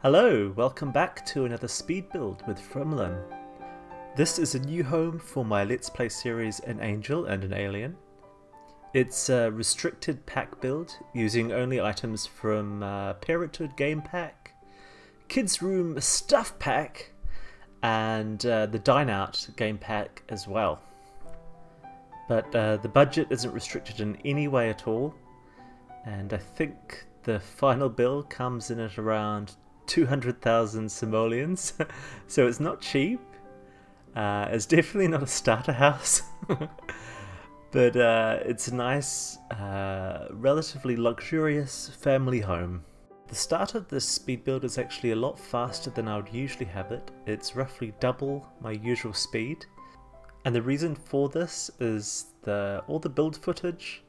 Hello, welcome back to another speed build with Frimlin. This is a new home for my Let's Play series An Angel and an Alien. It's a restricted pack build using only items from Parenthood game pack, Kids Room stuff pack, and the Dine Out game pack as well. But the budget isn't restricted in any way at all, and I think the final build comes in at around 200,000 simoleons, so it's not cheap. It's definitely not a starter house, but it's a nice, relatively luxurious family home. The start of this speed build is actually a lot faster than I would usually have it. It's roughly double my usual speed, and the reason for this is all the build footage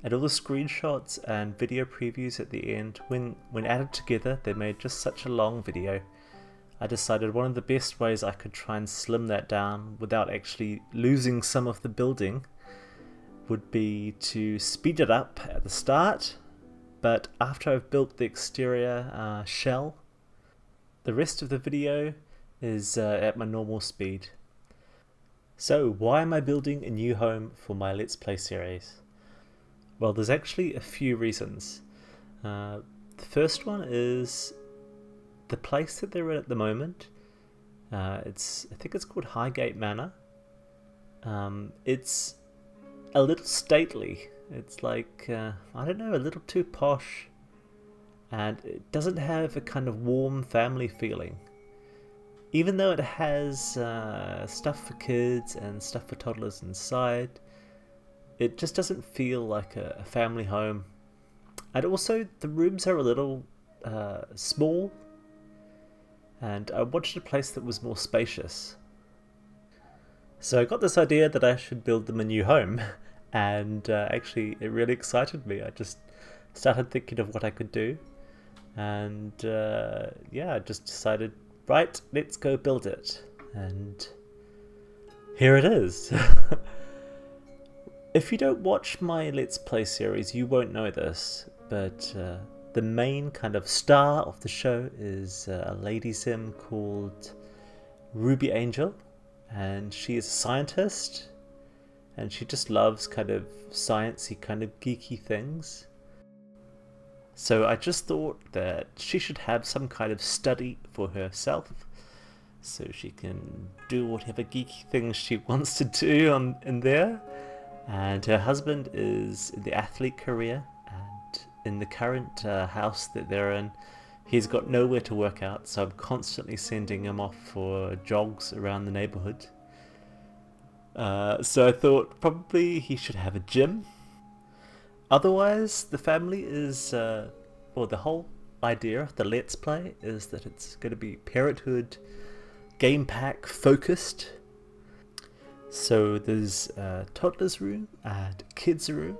and all the screenshots and video previews at the end, when added together, they made just such a long video. I decided one of the best ways I could try and slim that down without actually losing some of the building would be to speed it up at the start, but after I've built the exterior shell, the rest of the video is at my normal speed. So why am I building a new home for my Let's Play series? Well, there's actually a few reasons. The first one is the place that they're in at the moment. I think it's called Highgate Manor. It's a little stately. It's like, I don't know, a little too posh. And it doesn't have a kind of warm family feeling. Even though it has stuff for kids and stuff for toddlers inside, it just doesn't feel like a family home. And also the rooms are a little small, and I wanted a place that was more spacious. So I got this idea that I should build them a new home, and actually it really excited me. I just started thinking of what I could do, and yeah, I just decided, right, let's go build it. And here it is. If you don't watch my Let's Play series, you won't know this, but the main kind of star of the show is a lady sim called Ruby Angel, and she is a scientist, and she just loves kind of sciencey, kind of geeky things. So I just thought that she should have some kind of study for herself, so she can do whatever geeky things she wants to do in there. And her husband is in the athlete career, and in the current house that they're in, he's got nowhere to work out, so I'm constantly sending him off for jogs around the neighborhood. So I thought probably he should have a gym. Otherwise, the family is, well, the whole idea of the Let's Play is that it's going to be Parenthood game pack focused. So there's a toddler's room and kids room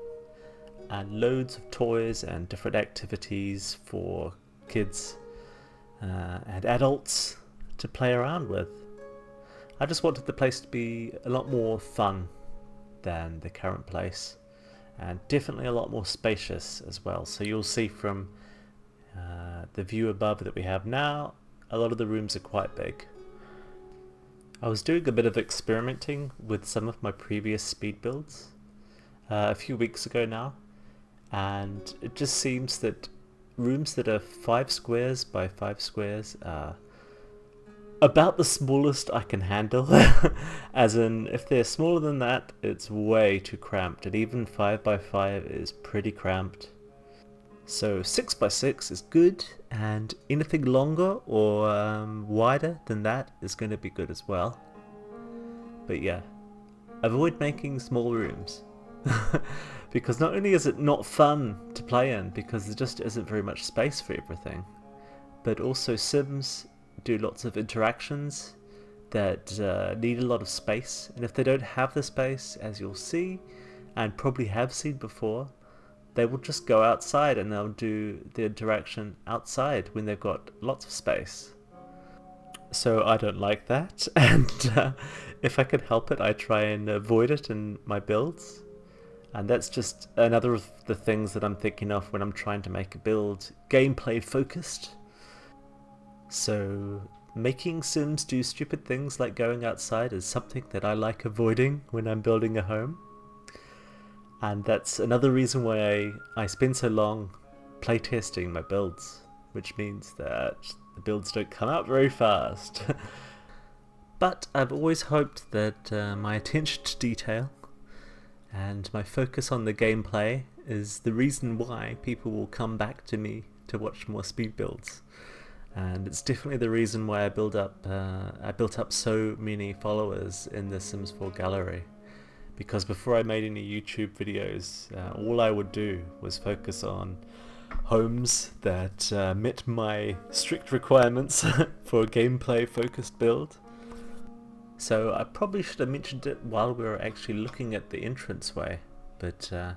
and loads of toys and different activities for kids and adults to play around with. I just wanted the place to be a lot more fun than the current place, and definitely a lot more spacious as well. So you'll see from the view above that we have now, a lot of the rooms are quite big. I was doing a bit of experimenting with some of my previous speed builds a few weeks ago now, and it just seems that rooms that are 5 squares by 5 squares are about the smallest I can handle. As in, if they're smaller than that, it's way too cramped, and even 5 by 5 is pretty cramped. So 6 by 6 is good, and anything longer or wider than that is going to be good as well. But yeah, avoid making small rooms. Because not only is it not fun to play in, because there just isn't very much space for everything, but also Sims do lots of interactions that need a lot of space, and if they don't have the space, as you'll see, and probably have seen before, they will just go outside and they'll do the interaction outside when they've got lots of space. So I don't like that, and if I can help it, I try and avoid it in my builds. And that's just another of the things that I'm thinking of when I'm trying to make a build gameplay focused. So making Sims do stupid things like going outside is something that I like avoiding when I'm building a home. And that's another reason why I spend so long playtesting my builds, which means that the builds don't come out very fast. But I've always hoped that my attention to detail and my focus on the gameplay is the reason why people will come back to me to watch more speed builds. And it's definitely the reason why I built up so many followers in the Sims 4 gallery. Because before I made any YouTube videos, all I would do was focus on homes that met my strict requirements for a gameplay focused build. So I probably should have mentioned it while we were actually looking at the entranceway, but the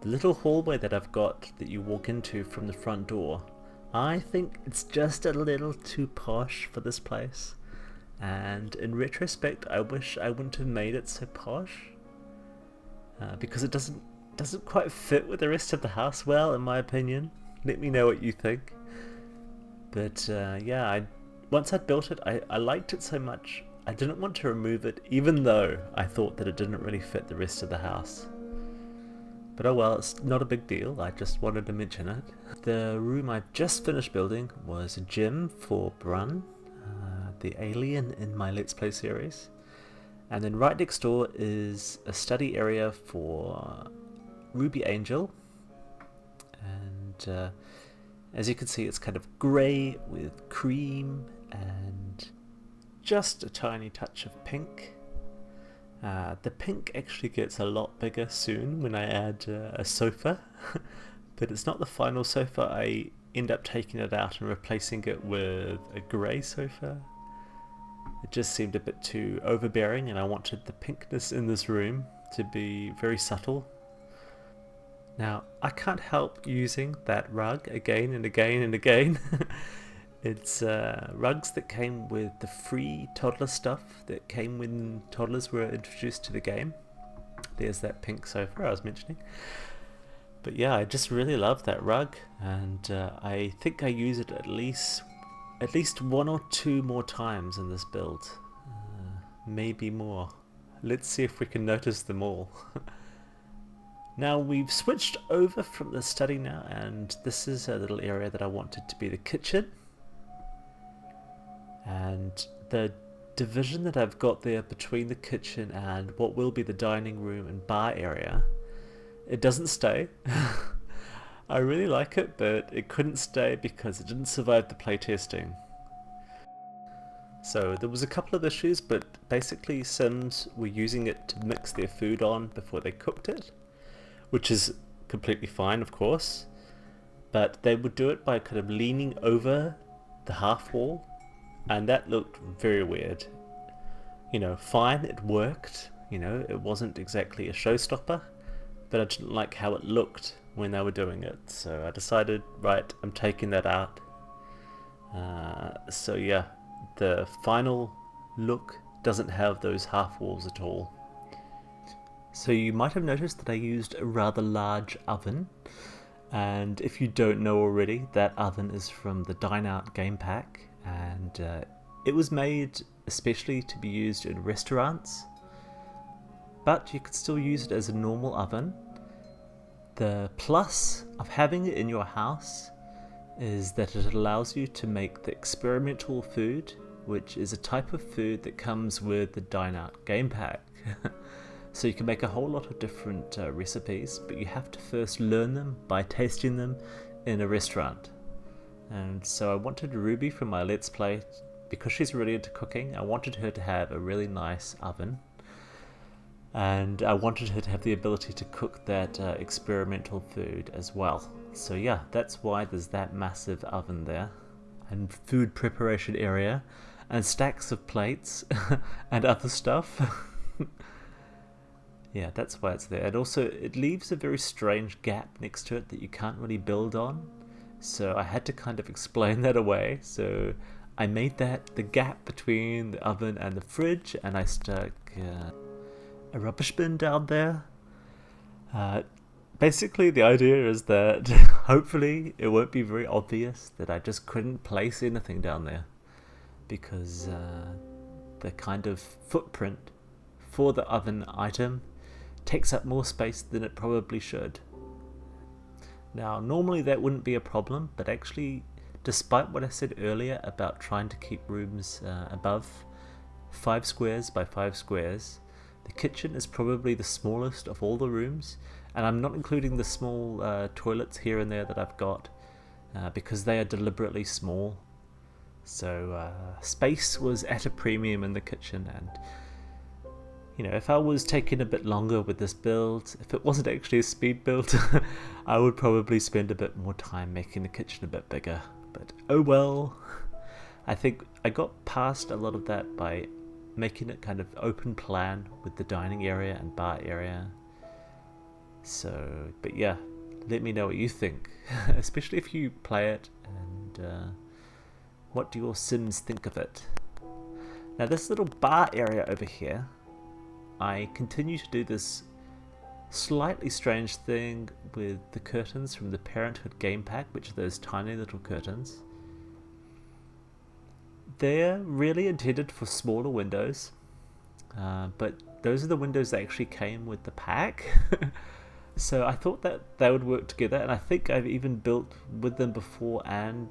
little hallway that I've got that you walk into from the front door, I think it's just a little too posh for this place. And in retrospect, I wish I wouldn't have made it so posh, because it doesn't quite fit with the rest of the house well, in my opinion. Let me know what you think. But yeah, once I'd built it, I liked it so much, I didn't want to remove it, even though I thought that it didn't really fit the rest of the house. But oh well, it's not a big deal, I just wanted to mention it. The room I just finished building was a gym for Brun, the alien in my Let's Play series. And then right next door is a study area for Ruby Angel. And as you can see, it's kind of grey with cream and just a tiny touch of pink. The pink actually gets a lot bigger soon when I add a sofa, but it's not the final sofa. I end up taking it out and replacing it with a grey sofa. It just seemed a bit too overbearing, and I wanted the pinkness in this room to be very subtle. Now, I can't help using that rug again and again and again. It's rugs that came with the free toddler stuff that came when toddlers were introduced to the game. There's that pink sofa I was mentioning. But yeah, I just really love that rug, and I think I use it at least one or two more times in this build. Maybe more. Let's see if we can notice them all. Now we've switched over from the study now, and this is a little area that I wanted to be the kitchen. And the division that I've got there between the kitchen and what will be the dining room and bar area, it doesn't stay. I really like it, but it couldn't stay because it didn't survive the playtesting. So there was a couple of issues, but basically Sims were using it to mix their food on before they cooked it, which is completely fine, of course, but they would do it by kind of leaning over the half wall, and that looked very weird. You know, fine, it worked, you know, it wasn't exactly a showstopper, but I didn't like how it looked when they were doing it, so I decided, right, I'm taking that out. So yeah, the final look doesn't have those half walls at all. So you might have noticed that I used a rather large oven, and if you don't know already, that oven is from the Dine Out game pack, and it was made especially to be used in restaurants, but you could still use it as a normal oven. The plus of having it in your house is that it allows you to make the experimental food, which is a type of food that comes with the Dine Out game pack. So you can make a whole lot of different recipes, but you have to first learn them by tasting them in a restaurant. And so I wanted Ruby from my Let's Play, because she's really into cooking, I wanted her to have a really nice oven. And I wanted her to have the ability to cook that experimental food as well. So yeah, that's why there's that massive oven there, and food preparation area, and stacks of plates, and other stuff. Yeah, that's why it's there. And also, it leaves a very strange gap next to it that you can't really build on. So I had to kind of explain that away. So I made that the gap between the oven and the fridge, and I stuck a rubbish bin down there. Basically, the idea is that hopefully it won't be very obvious that I just couldn't place anything down there, because the kind of footprint for the oven item takes up more space than it probably should. Now, normally that wouldn't be a problem, but actually, despite what I said earlier about trying to keep rooms above 5 squares by 5 squares, the kitchen is probably the smallest of all the rooms, and I'm not including the small toilets here and there that I've got, because they are deliberately small. So space was at a premium in the kitchen, and you know, if I was taking a bit longer with this build, if it wasn't actually a speed build, I would probably spend a bit more time making the kitchen a bit bigger. But oh well. I think I got past a lot of that by making it kind of open plan with the dining area and bar area. So, but yeah, let me know what you think, especially if you play it, and what do your Sims think of it. Now this little bar area over here, I continue to do this slightly strange thing with the curtains from the Parenthood game pack, which are those tiny little curtains. They're really intended for smaller windows, but those are the windows that actually came with the pack. So I thought that they would work together, and I think I've even built with them before and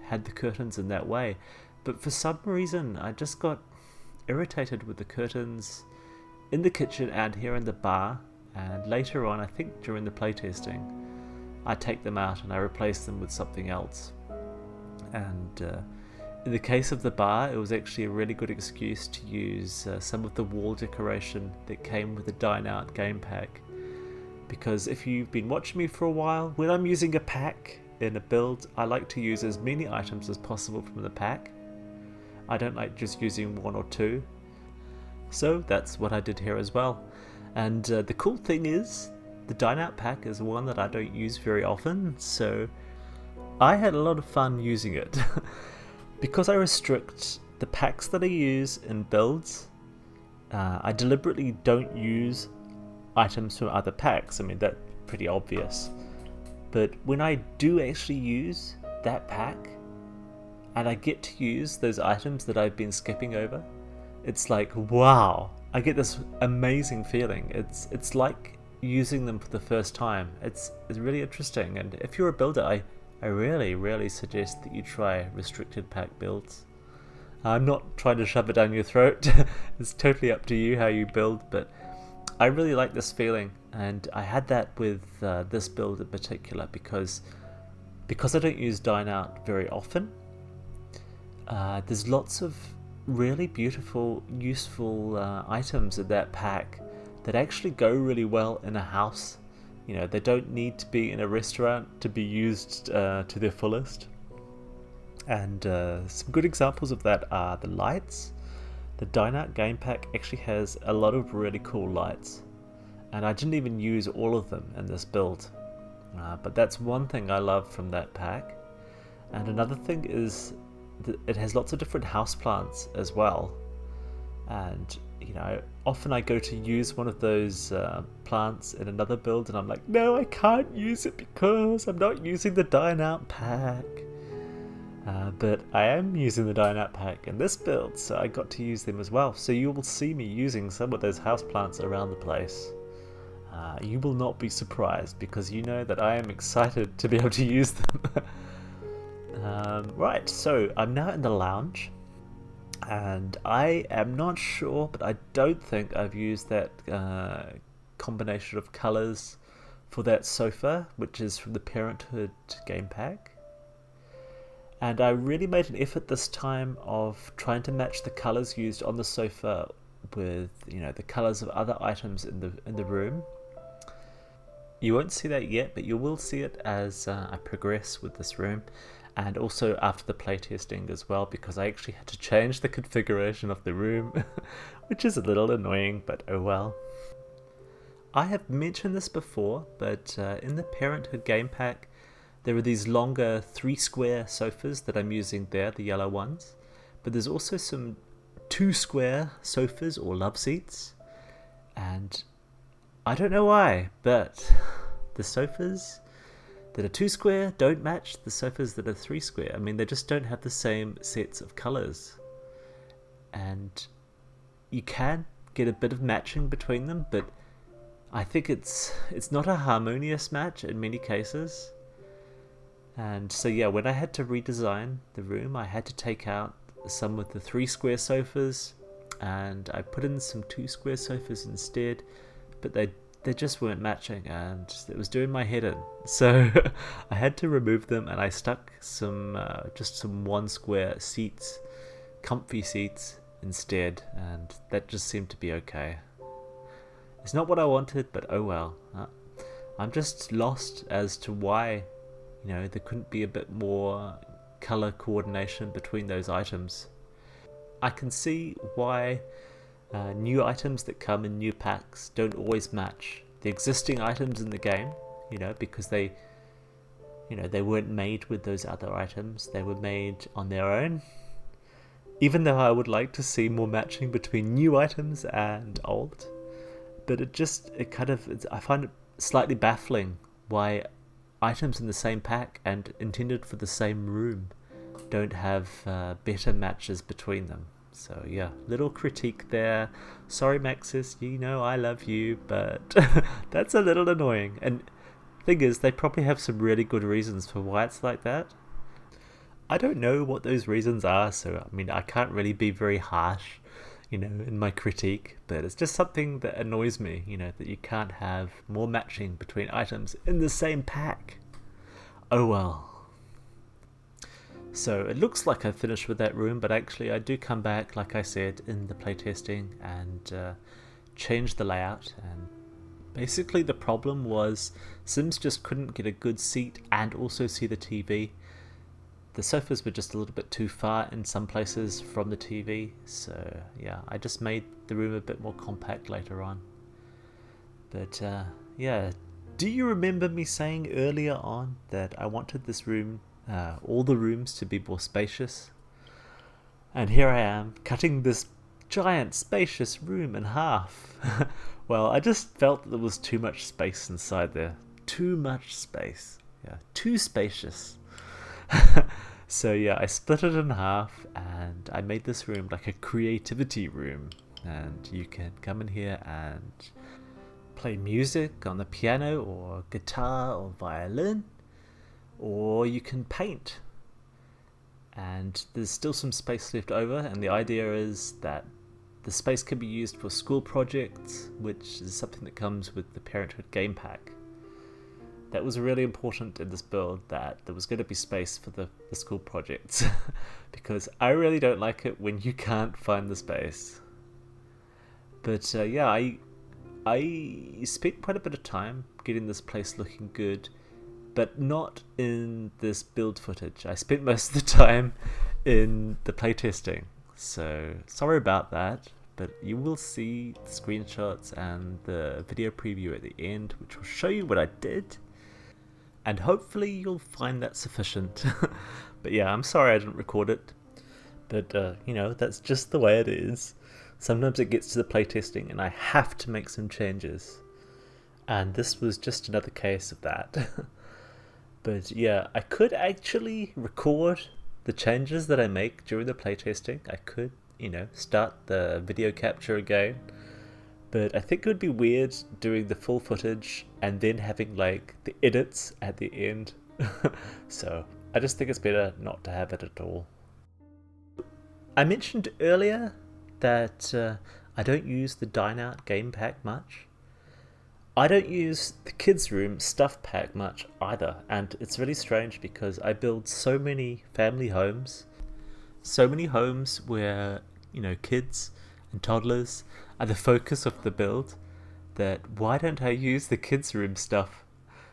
had the curtains in that way. But for some reason I just got irritated with the curtains in the kitchen and here in the bar, and later on, I think during the playtesting, I take them out and I replace them with something else. And in the case of the bar, it was actually a really good excuse to use some of the wall decoration that came with the Dine Out game pack. Because if you've been watching me for a while, when I'm using a pack in a build, I like to use as many items as possible from the pack. I don't like just using 1 or 2. So that's what I did here as well. And the cool thing is, the Dine Out pack is one that I don't use very often, so I had a lot of fun using it. Because I restrict the packs that I use in builds, I deliberately don't use items from other packs. I mean, that's pretty obvious. But when I do actually use that pack, and I get to use those items that I've been skipping over, it's like, wow, I get this amazing feeling. It's like using them for the first time. It's really interesting, and if you're a builder, I really suggest that you try restricted pack builds. I'm not trying to shove it down your throat. It's totally up to you how you build, but I really like this feeling, and I had that with this build in particular because I don't use Dine Out very often. There's lots of really beautiful, useful items in that pack that actually go really well in a house. You know, they don't need to be in a restaurant to be used to their fullest. And some good examples of that are the lights. The Dine Out game pack actually has a lot of really cool lights, and I didn't even use all of them in this build. But that's one thing I love from that pack. And another thing is that it has lots of different houseplants as well. And you know, often I go to use one of those plants in another build, and I'm like, no, I can't use it because I'm not using the Dine Out pack. But I am using the Dine Out pack in this build, so I got to use them as well. So you will see me using some of those houseplants around the place. You will not be surprised, because you know that I am excited to be able to use them. Right, so I'm now in the lounge, and I am not sure, but I don't think I've used that combination of colours for that sofa, which is from the Parenthood game pack. And I really made an effort this time of trying to match the colours used on the sofa with, you know, the colours of other items in the room. You won't see that yet, but you will see it as I progress with this room, and also after the playtesting as well, because I actually had to change the configuration of the room, which is a little annoying, but oh well. I have mentioned this before, but in the Parenthood game pack, there are these longer 3 square sofas that I'm using there, the yellow ones. But there's also some 2 square sofas or love seats. And I don't know why, but the sofas that are 2 square don't match the sofas that are 3 square. I mean, they just don't have the same sets of colors. And you can get a bit of matching between them, but I think it's not a harmonious match in many cases. And so yeah, when I had to redesign the room, I had to take out some of the 3 square sofas and I put in some 2 square sofas instead, but they just weren't matching and it was doing my head in. So I had to remove them and I stuck some just some 1 square seats, comfy seats instead, and that just seemed to be okay. It's not what I wanted, but oh well. I'm just lost as to why, you know, there couldn't be a bit more color coordination between those items. I can see why new items that come in new packs don't always match the existing items in the game, you know, because they weren't made with those other items. They were made on their own. Even though I would like to see more matching between new items and old, but I find it slightly baffling why items in the same pack and intended for the same room don't have better matches between them. So yeah, little critique there. Sorry Maxis, you know I love you, but that's a little annoying. And thing is, they probably have some really good reasons for why it's like that. I don't know what those reasons are, so I mean, I can't really be very harsh, you know, in my critique, but it's just something that annoys me, you know, that you can't have more matching between items in the same pack. Oh well. So it looks like I've finished with that room, but actually I do come back, like I said, in the playtesting and change the layout. And basically the problem was Sims just couldn't get a good seat and also see the TV. The sofas were just a little bit too far in some places from the TV, so yeah, I just made the room a bit more compact later on. But yeah, do you remember me saying earlier on that I wanted this room, all the rooms, to be more spacious? And here I am, cutting this giant spacious room in half. Well, I just felt that there was too much space inside there. Too much space. Yeah, too spacious. So yeah, I split it in half and I made this room like a creativity room, and you can come in here and play music on the piano or guitar or violin, or you can paint. And there's still some space left over, and the idea is that the space can be used for school projects, which is something that comes with the Parenthood game pack. That was really important in this build, that there was going to be space for the school projects, because I really don't like it when you can't find the space. But yeah, I spent quite a bit of time getting this place looking good, but not in this build footage. I spent most of the time in the playtesting, so sorry about that, but you will see the screenshots and the video preview at the end, which will show you what I did. And hopefully you'll find that sufficient. But yeah, I'm sorry I didn't record it. But you know, that's just the way it is. Sometimes it gets to the playtesting and I have to make some changes. And this was just another case of that. But yeah, I could actually record the changes that I make during the playtesting. I could, you know, start the video capture again. But I think it would be weird doing the full footage and then having like the edits at the end. So I just think it's better not to have it at all. I mentioned earlier that I don't use the Dine Out game pack much. I don't use the kids room stuff pack much either, and it's really strange because I build so many family homes, so many homes where, you know, kids and toddlers are the focus of the build, that why don't I use the kids room stuff?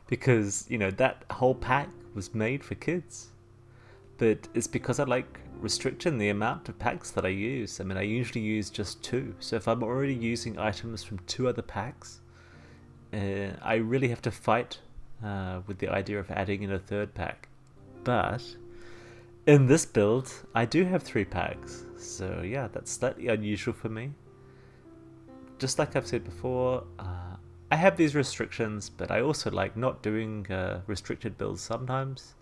Because, you know, that whole pack was made for kids. But it's because I like restricting the amount of packs that I use. I mean, I usually use just 2, so if I'm already using items from 2 other packs, I really have to fight with the idea of adding in a 3rd pack. But in this build, I do have 3 packs, so yeah, that's slightly unusual for me. Just like I've said before, I have these restrictions, but I also like not doing restricted builds sometimes.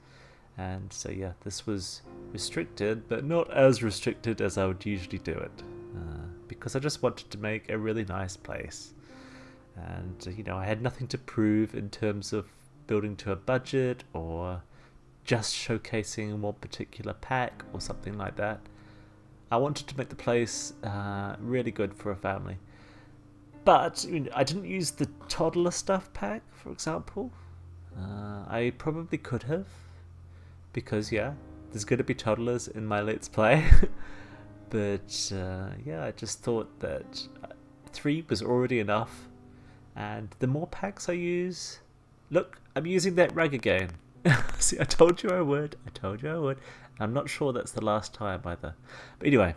And so yeah, this was restricted, but not as restricted as I would usually do it. Because I just wanted to make a really nice place. And you know, I had nothing to prove in terms of building to a budget or just showcasing one particular pack or something like that. I wanted to make the place really good for a family. But you know, I didn't use the toddler stuff pack, for example. I probably could have, because yeah, there's going to be toddlers in my Let's Play. But yeah, I just thought that 3 was already enough. And the more packs I use... Look, I'm using that rug again. See, I told you I would. I told you I would. I'm not sure that's the last time either. But anyway,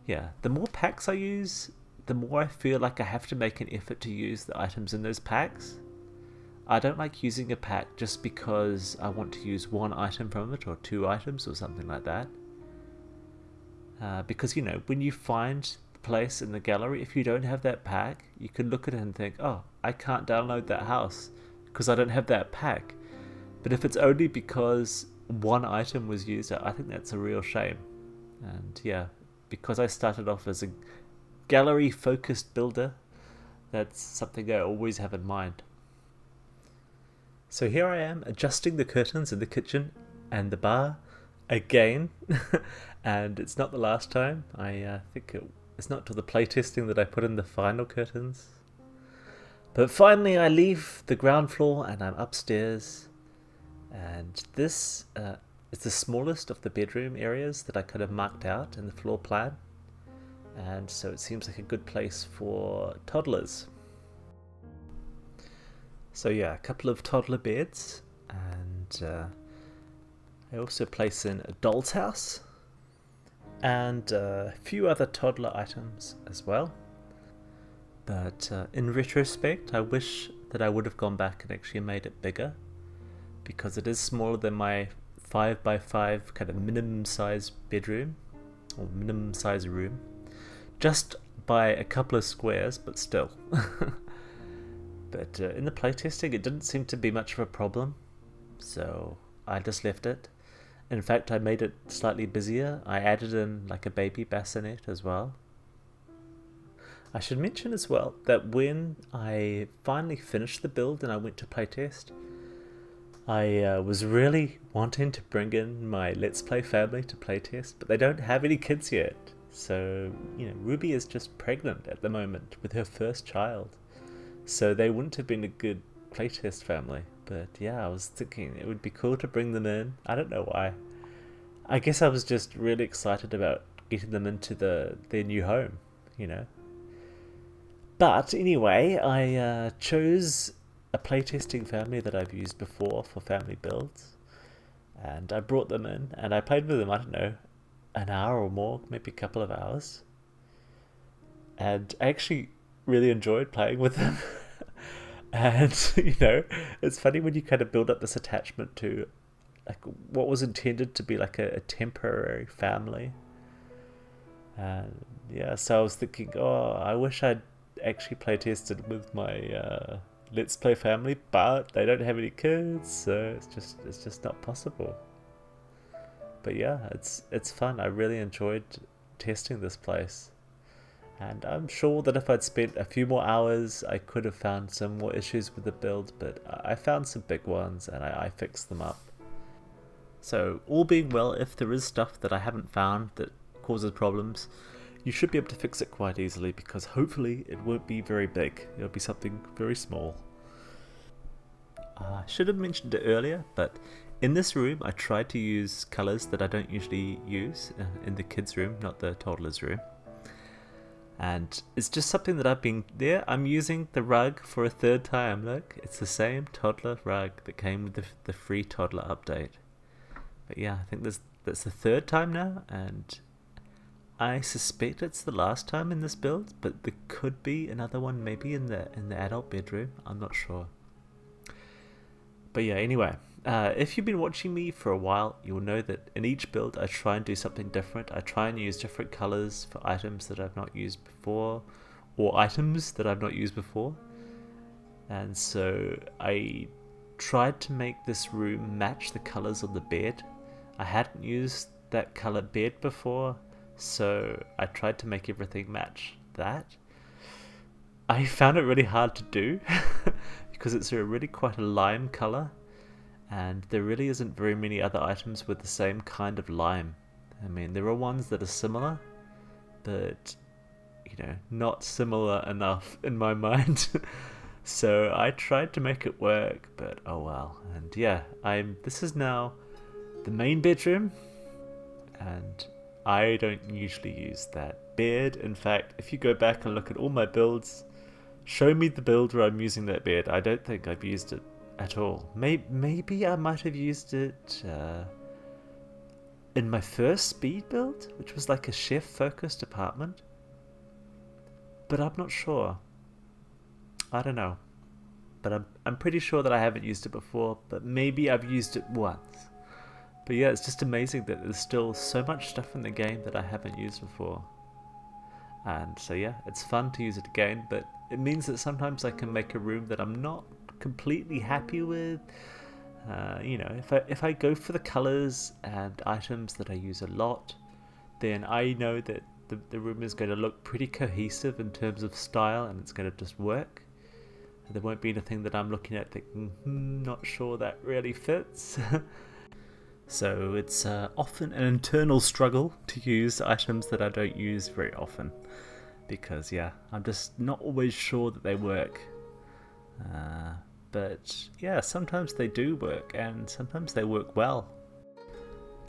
yeah, the more packs I use, the more I feel like I have to make an effort to use the items in those packs. I don't like using a pack just because I want to use one item from it or 2 items or something like that. Because, you know, when you find the place in the gallery, if you don't have that pack, you can look at it and think, oh, I can't download that house because I don't have that pack. But if it's only because one item was used, I think that's a real shame. And yeah, because I started off as a gallery focused builder, that's something I always have in mind. So here I am adjusting the curtains in the kitchen and the bar again. And it's not the last time. I think it's not till the playtesting that I put in the final curtains. But finally I leave the ground floor and I'm upstairs. And this is the smallest of the bedroom areas that I could have marked out in the floor plan. And so it seems like a good place for toddlers. So yeah, a couple of toddler beds, and I also place in a doll's house and a few other toddler items as well. But in retrospect, I wish that I would have gone back and actually made it bigger, because it is smaller than my 5x5 kind of minimum size bedroom or minimum size room, just by a couple of squares, but still. But in the playtesting, it didn't seem to be much of a problem, so I just left it. In fact, I made it slightly busier. I added in like a baby bassinet as well. I should mention as well that when I finally finished the build and I went to playtest, I was really wanting to bring in my Let's Play family to playtest, but they don't have any kids yet. So, you know, Ruby is just pregnant at the moment with her first child. So they wouldn't have been a good playtest family. But yeah, I was thinking it would be cool to bring them in. I don't know why. I guess I was just really excited about getting them into their new home, you know. But anyway, I chose a playtesting family that I've used before for family builds. And I brought them in and I played with them, I don't know, an hour or more, maybe a couple of hours. And I actually really enjoyed playing with them. And you know, it's funny when you kind of build up this attachment to like what was intended to be like a temporary family. And yeah, so I was thinking, oh, I wish I'd actually play tested with my Let's Play family, but they don't have any kids, so it's just not possible. But yeah, it's fun. I really enjoyed testing this place. And I'm sure that if I'd spent a few more hours, I could have found some more issues with the build, but I found some big ones and I fixed them up. So all being well, if there is stuff that I haven't found that causes problems, you should be able to fix it quite easily, because hopefully it won't be very big. It'll be something very small. I should have mentioned it earlier, but in this room I tried to use colours that I don't usually use in the kids' room, not the toddlers' room. And it's just something that I've been there. I'm using the rug for a third time. Look, it's the same toddler rug that came with the free toddler update. But yeah, I think that's the third time now, and I suspect it's the last time in this build, but there could be another one maybe in the adult bedroom. I'm not sure. But yeah, anyway, if you've been watching me for a while, you'll know that in each build I try and do something different. I try and use different colors for items that I've not used before, or items that I've not used before. and so I tried to make this room match the colours on the bed. I hadn't used that colour bed before, so I tried to make everything match that. I found it really hard to do because it's really quite a lime colour, and there really isn't very many other items with the same kind of lime. I mean, there are ones that are similar, but you know, not similar enough in my mind. So I tried to make it work, but oh well. And yeah, this is now the main bedroom, and I don't usually use that bed. In fact, if you go back and look at all my builds, show me the build where I'm using that bed. I don't think I've used it at all. Maybe I might have used it in my first speed build, which was like a chef focused apartment, but I'm not sure. I don't know, but I'm pretty sure that I haven't used it before, but maybe I've used it once. But yeah, it's just amazing that there's still so much stuff in the game that I haven't used before. And so yeah, it's fun to use it again, but it means that sometimes I can make a room that I'm not completely happy with. You know, if I go for the colors and items that I use a lot, then I know that the room is going to look pretty cohesive in terms of style, and it's going to just work. There won't be anything that I'm looking at thinking, not sure that really fits. So it's often an internal struggle to use items that I don't use very often, because yeah, I'm just not always sure that they work. But yeah, sometimes they do work, and sometimes they work well.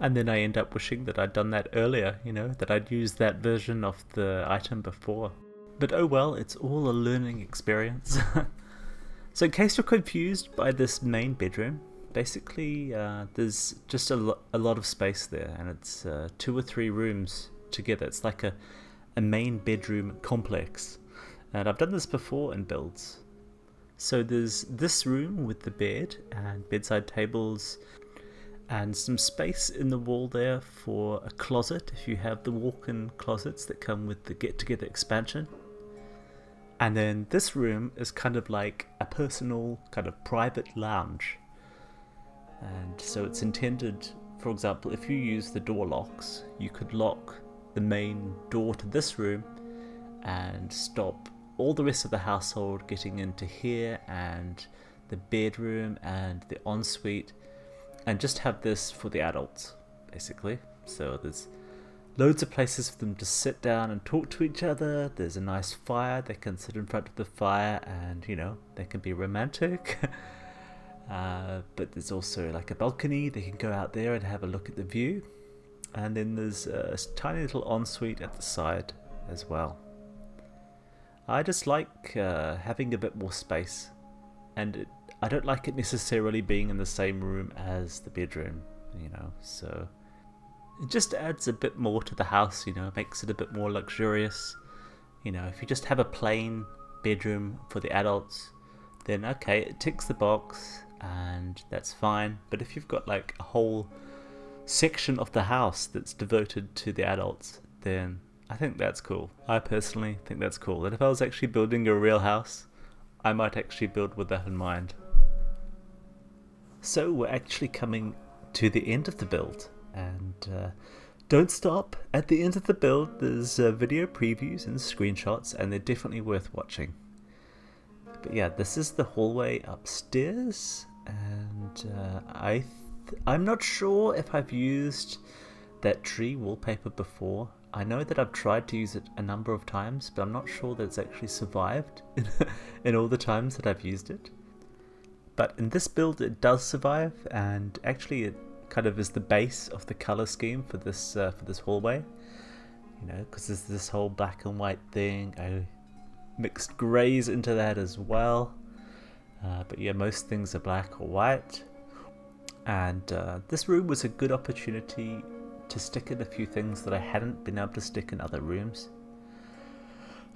And then I end up wishing that I'd done that earlier, you know, that I'd used that version of the item before. But oh well, it's all a learning experience. So in case you're confused by this main bedroom, basically there's just a lot of space there, and it's 2 or 3 rooms together. It's like a main bedroom complex, and I've done this before in builds. So there's this room with the bed and bedside tables, and some space in the wall there for a closet if you have the walk-in closets that come with the get-together expansion. And then this room is kind of like a personal kind of private lounge. And so it's intended, for example, if you use the door locks, you could lock the main door to this room and stop all the rest of the household getting into here and the bedroom and the ensuite, and just have this for the adults, basically. So there's loads of places for them to sit down and talk to each other. There's a nice fire. They can sit in front of the fire and, you know, they can be romantic. But there's also like a balcony. They can go out there and have a look at the view. And then there's a tiny little ensuite at the side as well. I just like having a bit more space, and I don't like it necessarily being in the same room as the bedroom, you know, so it just adds a bit more to the house, you know, makes it a bit more luxurious. You know, if you just have a plain bedroom for the adults, then okay, it ticks the box and that's fine. But if you've got like a whole section of the house that's devoted to the adults, then I think that's cool. I personally think that's cool. That if I was actually building a real house, I might actually build with that in mind. So we're actually coming to the end of the build, and don't stop. At the end of the build there's video previews and screenshots, and they're definitely worth watching. But yeah, this is the hallway upstairs, and I'm not sure if I've used that tree wallpaper before. I know that I've tried to use it a number of times, but I'm not sure that it's actually survived in all the times that I've used it. But in this build it does survive, and actually it kind of is the base of the color scheme for this hallway. You know, because there's this whole black and white thing. I mixed greys into that as well. But yeah, most things are black or white. And this room was a good opportunity to stick in a few things that I hadn't been able to stick in other rooms.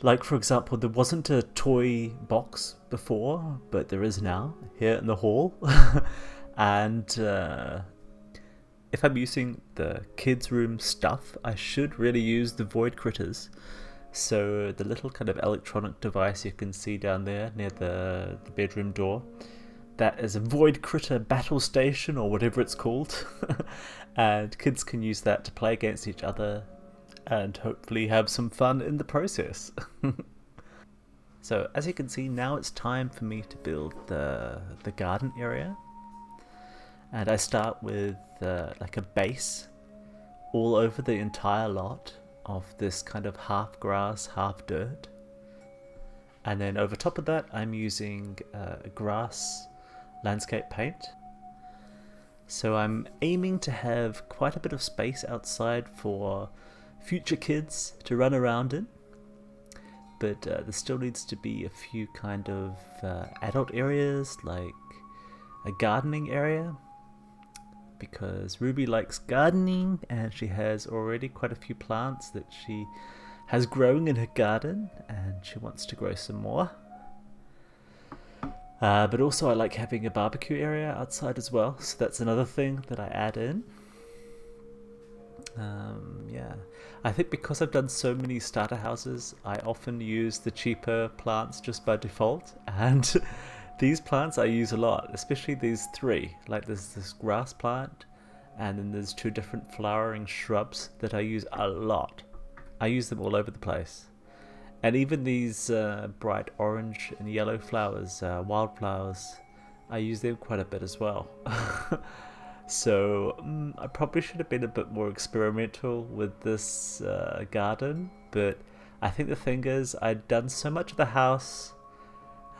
Like, for example, there wasn't a toy box before, but there is now here in the hall. And if I'm using the kids room stuff, I should really use the void critters, So the little kind of electronic device you can see down there near the bedroom door, that is a void critter battle station or whatever it's called. And kids can use that to play against each other and hopefully have some fun in the process. So as you can see, now it's time for me to build the garden area. And I start with like a base all over the entire lot of this kind of half grass, half dirt. And then over top of that, I'm using grass landscape paint. So I'm aiming to have quite a bit of space outside for future kids to run around in. But there still needs to be a few kind of adult areas, like a gardening area, because Ruby likes gardening and she has already quite a few plants that she has growing in her garden and she wants to grow some more. But also I like having a barbecue area outside as well, so that's another thing that I add in. Yeah, I think because I've done so many starter houses, I often use the cheaper plants just by default, and these plants I use a lot, especially these three. Like there's this grass plant, and then there's two different flowering shrubs that I use a lot. I use them all over the place. And even these bright orange and yellow flowers, wildflowers, I use them quite a bit as well. So I probably should have been a bit more experimental with this garden, but I think the thing is I'd done so much of the house.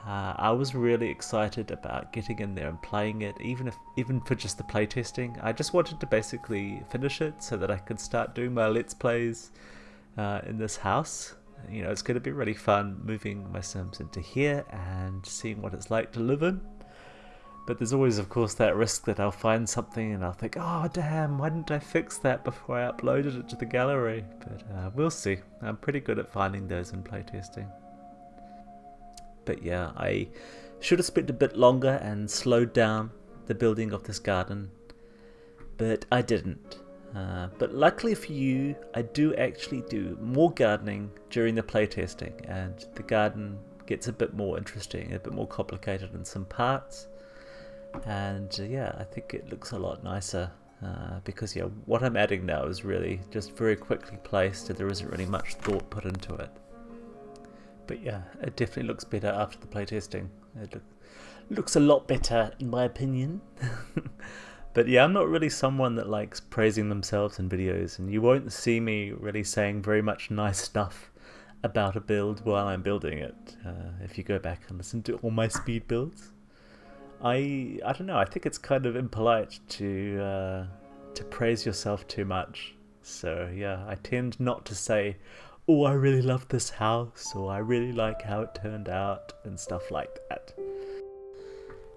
I was really excited about getting in there and playing it, even for just the playtesting. I just wanted to basically finish it so that I could start doing my Let's Plays in this house. You know, it's going to be really fun moving my Sims into here and seeing what it's like to live in. But there's always, of course, that risk that I'll find something and I'll think, oh damn, why didn't I fix that before I uploaded it to the gallery? But we'll see. I'm pretty good at finding those in playtesting. But yeah, I should have spent a bit longer and slowed down the building of this garden, but I didn't. But luckily for you, I do actually do more gardening during the playtesting, and the garden gets a bit more interesting, a bit more complicated in some parts. And yeah, I think it looks a lot nicer because yeah, what I'm adding now is really just very quickly placed and there isn't really much thought put into it. But yeah, it definitely looks better after the playtesting. It looks a lot better in my opinion. But yeah, I'm not really someone that likes praising themselves in videos, and you won't see me really saying very much nice stuff about a build while I'm building it. If you go back and listen to all my speed builds. I don't know, I think it's kind of impolite to praise yourself too much. So yeah, I tend not to say, oh, I really love this house, or I really like how it turned out, and stuff like that.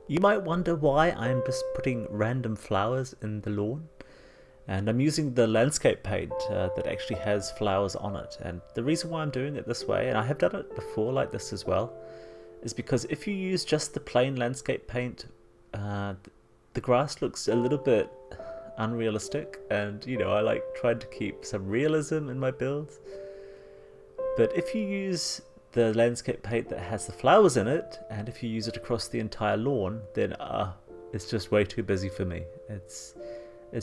You might wonder why I'm just putting random flowers in the lawn. And I'm using the landscape paint that actually has flowers on it. And the reason why I'm doing it this way, and I have done it before like this as well, is because if you use just the plain landscape paint, the grass looks a little bit unrealistic, and you know, I like trying to keep some realism in my builds. But if you use the landscape paint that has the flowers in it, and if you use it across the entire lawn, then it's just way too busy for me. It's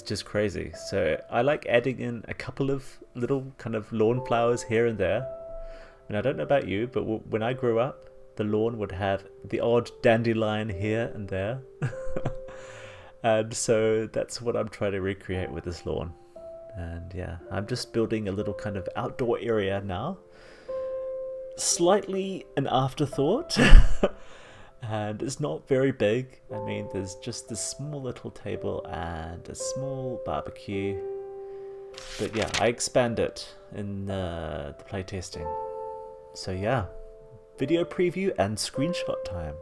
just crazy. So I like adding in a couple of little kind of lawn flowers here and there. And I don't know about you, but when I grew up, the lawn would have the odd dandelion here and there. And so that's what I'm trying to recreate with this lawn. And yeah, I'm just building a little kind of outdoor area now. Slightly an afterthought. And it's not very big. I mean, there's just this small little table and a small barbecue. But yeah, I expand it in the playtesting. So yeah, video preview and screenshot time.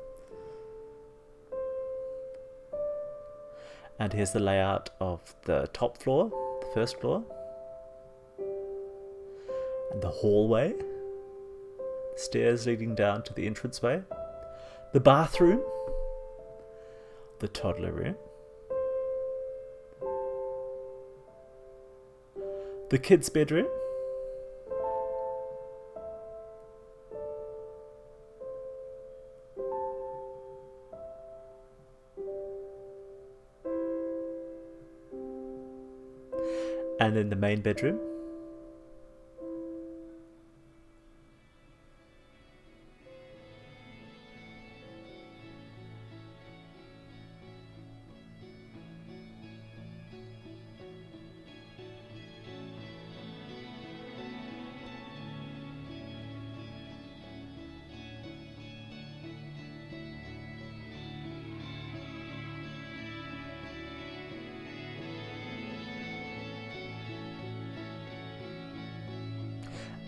And here's the layout of the top floor, the first floor. And the hallway. Stairs leading down to the entranceway. The bathroom. The toddler room. The kids' bedroom. And then the main bedroom.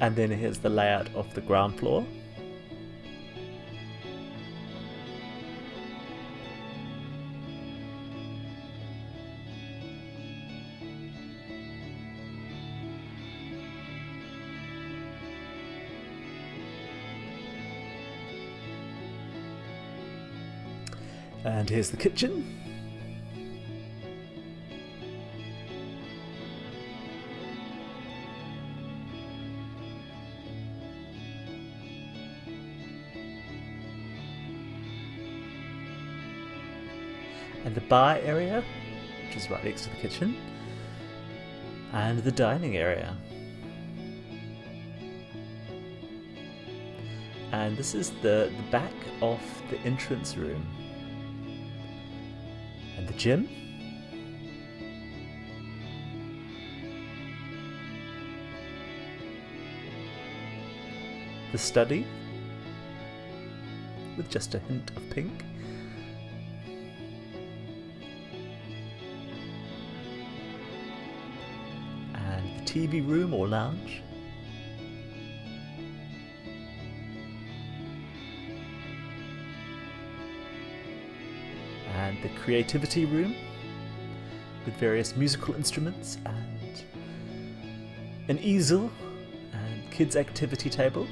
And then here's the layout of the ground floor. And here's the kitchen. And the bar area, which is right next to the kitchen, and the dining area. And this is the back of the entrance room. And the gym. The study, with just a hint of pink. TV room or lounge. And the creativity room with various musical instruments and an easel and kids activity table.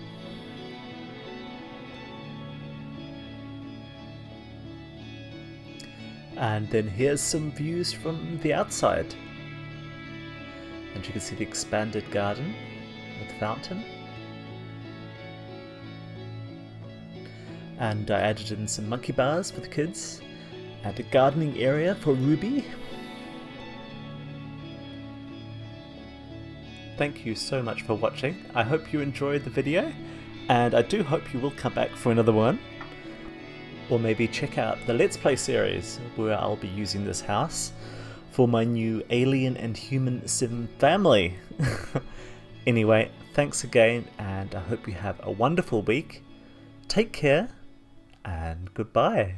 And then here's some views from the outside. And you can see the expanded garden with fountain. And I added in some monkey bars for the kids and a gardening area for Ruby. Thank you so much for watching. I hope you enjoyed the video, and I do hope you will come back for another one. Or maybe check out the Let's Play series where I'll be using this house for my new Alien and Human Sim family. Anyway, thanks again, and I hope you have a wonderful week. Take care, and goodbye.